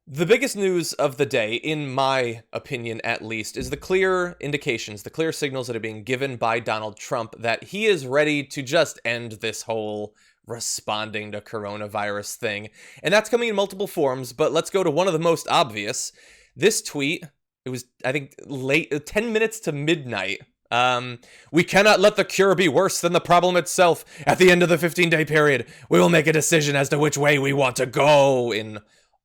The biggest news of the day, in my opinion at least, is the clear indications, the clear signals that are being given by Donald Trump that he is ready to just end this whole responding to coronavirus thing. And that's coming in multiple forms, but let's go to one of the most obvious. This tweet, it was, I think, late, 10 minutes to midnight. We cannot let the cure be worse than the problem itself. At the end of the 15-day period, we will make a decision as to which way we want to go, in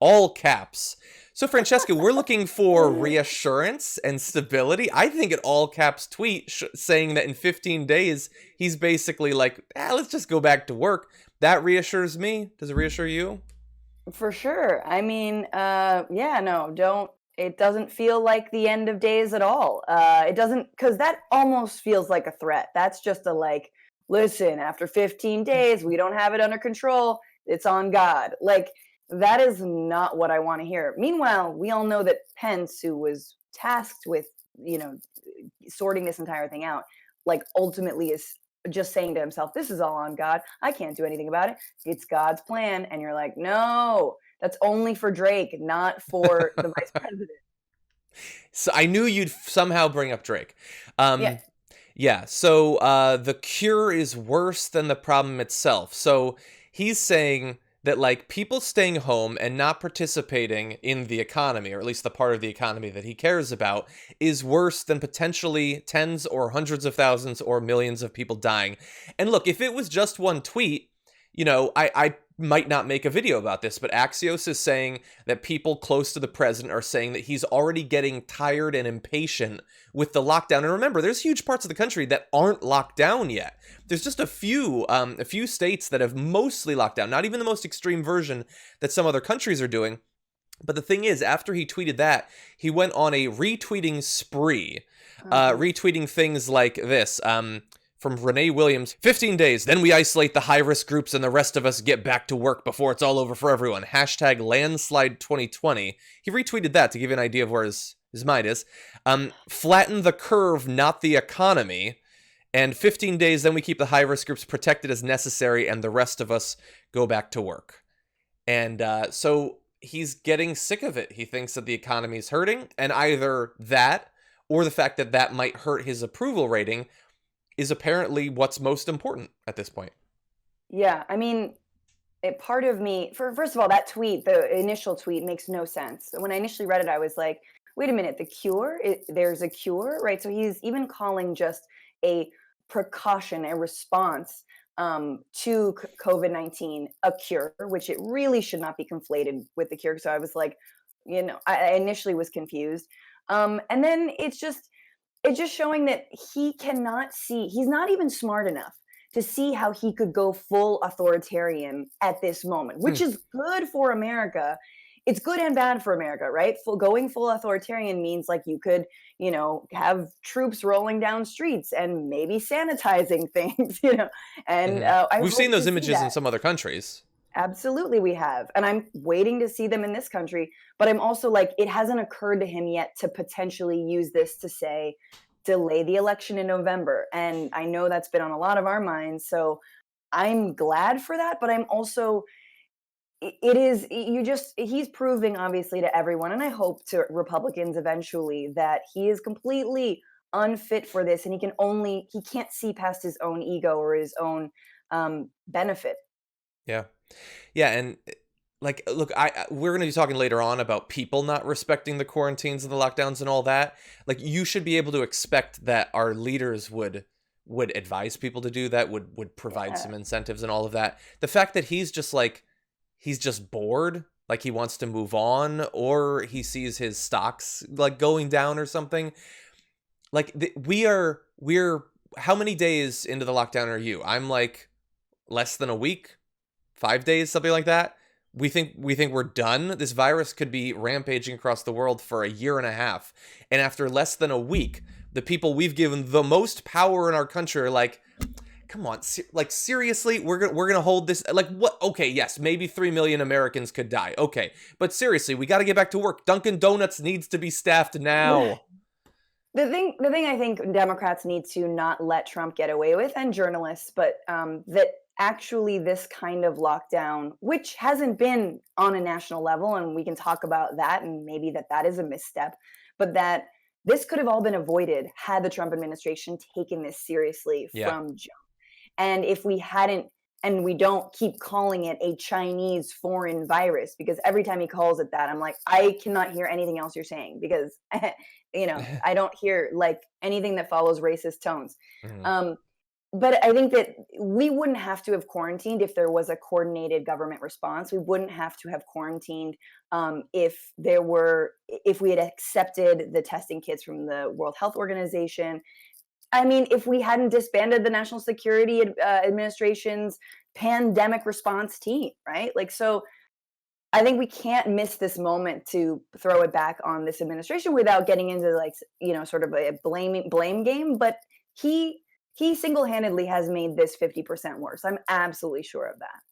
all caps. So, Francesca, we're looking for reassurance and stability. I think an all caps tweet saying that in 15 days, he's basically like, let's just go back to work. That reassures me. Does it reassure you? For sure. I mean, yeah, no, don't. It doesn't feel like the end of days at all. It doesn't, because that almost feels like a threat. That's just a like, listen, after 15 days, we don't have it under control. It's on God. Like, that is not what I want to hear. Meanwhile, we all know that Pence, who was tasked with, you know, sorting this entire thing out, like ultimately is just saying to himself, this is all on God. I can't do anything about it. It's God's plan. And you're like, no, that's only for Drake, not for the vice president. So I knew you'd somehow bring up Drake. Yeah. Yeah, so the cure is worse than the problem itself. So he's saying that, like, people staying home and not participating in the economy, or at least the part of the economy that he cares about, is worse than potentially tens or hundreds of thousands or millions of people dying. And look, if it was just one tweet, you know, I might not make a video about this, but Axios is saying that people close to the president are saying that he's already getting tired and impatient with the lockdown. And remember, there's huge parts of the country that aren't locked down yet. There's just a few states that have mostly locked down, not even the most extreme version that some other countries are doing. But the thing is, after he tweeted that, he went on a retweeting spree, retweeting things like this. From Renee Williams, 15 days, then we isolate the high-risk groups and the rest of us get back to work before it's all over for everyone. Hashtag landslide 2020. He retweeted that to give you an idea of where his mind is. Flatten the curve, not the economy. And 15 days, then we keep the high-risk groups protected as necessary and the rest of us go back to work. And so he's getting sick of it. He thinks that the economy is hurting, and either that or the fact that that might hurt his approval rating is apparently what's most important at this point. Yeah. I mean, part of me, first of all, that tweet, the initial tweet makes no sense. When I initially read it, I was like, wait a minute, the cure, there's a cure, right? So he's even calling just a precaution, a response to COVID-19 a cure, which it really should not be conflated with the cure. So I was like, I initially was confused. And then it's just showing that he cannot see, he's not even smart enough to see how he could go full authoritarian at this moment, which is good for America. It's good and bad for America, right? Going full authoritarian means like you could, have troops rolling down streets and maybe sanitizing things, And We've seen those images in some other countries. Absolutely, we have. And I'm waiting to see them in this country. But I'm also like, it hasn't occurred to him yet to potentially use this to say, delay the election in November. And I know that's been on a lot of our minds. So I'm glad for that. But I'm also, he's proving obviously to everyone, and I hope to Republicans eventually, that he is completely unfit for this. And he can't see past his own ego or his own benefit. Yeah. Yeah, and like, look, we're going to be talking later on about people not respecting the quarantines and the lockdowns and all that. Like, you should be able to expect that our leaders would advise people to do that, would provide some incentives and all of that. The fact that he's just bored, like he wants to move on, or he sees his stocks like going down or something. Like, we're how many days into the lockdown are you? I'm like less than a week. 5 days, something like that. We think we're done. This virus could be rampaging across the world for a year and a half. And after less than a week, the people we've given the most power in our country are like, come on, like, seriously, we're gonna hold this, like, what? Okay, yes, maybe 3 million Americans could die. Okay, but seriously, we got to get back to work. Dunkin' Donuts needs to be staffed now. The thing I think Democrats need to not let Trump get away with, and journalists, but that actually this kind of lockdown, which hasn't been on a national level, and we can talk about that, and maybe that is a misstep, but that this could have all been avoided had the Trump administration taken this seriously Yeah. from jump. And if we hadn't, and we don't keep calling it a Chinese foreign virus, because every time he calls it that, I'm like, I cannot hear anything else you're saying, because I don't hear like anything that follows racist tones. Mhm. Um, but I think that we wouldn't have to have quarantined if there was a coordinated government response. We wouldn't have to have quarantined if we had accepted the testing kits from the World Health Organization. I mean, if we hadn't disbanded the National Security Administration's pandemic response team, right? Like, so I think we can't miss this moment to throw it back on this administration without getting into like, sort of a blame game. But he he single handedly has made this 50% worse. I'm absolutely sure of that.